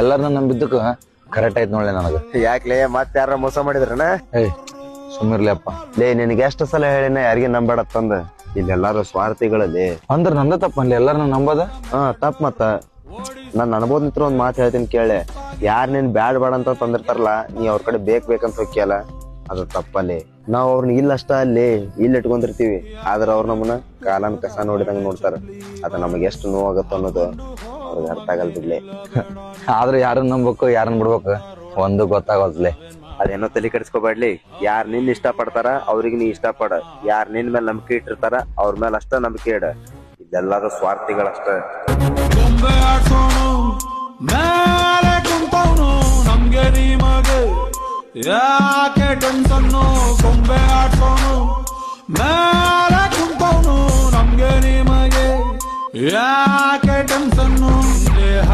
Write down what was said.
ಎಲ್ಲಾರನ್ನ ನಂಬಿದ್ದಕ್ಕ correct ಆಯ್ತು ನೋಡ್ಲೆ ನನಗ. ಯಾಕ್ಲೆ ಮತ್ತೆ ಯಾರ ಮೋಸ ಮಾಡಿದ್ರನ? ಏಯ್ ಸುಮ್ಮಿರ್ಲಿ ಅಪ್ಪ. ಲೇ ನಿನಗೆ ಎಷ್ಟು ಸಲ ಹೇಳಿನ ಯಾರಿಗೆ ನಂಬೇಡ ತಂದ, ಇಲ್ಲೆಲ್ಲಾರು ಸ್ವಾರ್ಥಿಗಳಲ್ಲಿ. ಅಂದ್ರ ನಂದ ತಪ್ಪನ್ಲಿ ಎಲ್ಲಾರನ್ನ ನಂಬದ. ತಪ್ಪ ಮತ್ತ ನಾನ್ ಅನ್ಬೋದ್ ನಿಂತ್ರ ಒಂದ್ ಮಾತು ಹೇಳ್ತೀನಿ ಕೇಳೆ. ಯಾರ್ ನೀನ್ ಬ್ಯಾಡ್ ಬೇಡ ಅಂತ ತಂದಿರ್ತಾರಲ್ಲ, ನೀ ಅವ್ರ ಕಡೆ ಬೇಕಂತ ಹೋಗ್ಯಲ್ಲ, ಅದು ತಪ್ಪಲ್ಲಿ. ನಾವ್ ಅವ್ರನ್ನ ಇಲ್ಲಷ್ಟ ಅಲ್ಲಿ ಇಲ್ಲಿ ಇಟ್ಕೊಂಡಿರ್ತೀವಿ, ಆದ್ರ ಅವ್ರ ನಮ್ಮನ್ನ ಕಾಲನ್ ಕಸ ನೋಡಿದಂಗ ನೋಡ್ತಾರ. ಅದ ನಮಗ್ ಎಷ್ಟು ನೋವಾಗತ್ತ ಅನ್ನೋದು ಅವ್ರಿಗೆ ಅರ್ಥ ಆಗಲ್ ಬಿಡ್ಲೆ. ಆದ್ರೆ ಯಾರನ್ನ ನಂಬೇಕು ಯಾರನ್ನ ಬಿಡ್ಬೇಕು ಒಂದು ಗೊತ್ತಾಗೋದ್ಲೆ. ಅದೇನೋ ತಲೆ ಕೆಡಿಸ್ಕೋಬೇಡ್ಲಿ. ಯಾರ್ ನಿನ್ ಇಷ್ಟ ಪಡ್ತಾರ ಅವ್ರಿಗೆ ನೀ ಇಷ್ಟ ಪಡ, ಯಾರ್ ನಿನ್ ಮೇಲೆ ನಂಬಿಕೆ ಇಟ್ಟಿರ್ತಾರ ಅವ್ರ ಮೇಲೆ ಅಷ್ಟ ನಂಬಿಕೆ ಇಡ. ಇದೆಲ್ಲರೂ ಸ್ವಾರ್ಥಿಗಳಷ್ಟ. ಗೊಂಬೆ ಆಡ್ಸೋನು ಮೇಲೆ ಕುಂತವನು, ನಮ್ಗೆ ನಿಮಗೆ ಯಾಕೆ ಟೆನ್ಷನ್ನು? ಗೊಂಬೆ ಆಡ್ಸೋನು ಮೇಲೆ ಕುಂತವನು, ನಮ್ಗೆ ನಿಮಗೆ ಯಾಕೆ ಟೆನ್ಷನ್ನು? ದೇಹ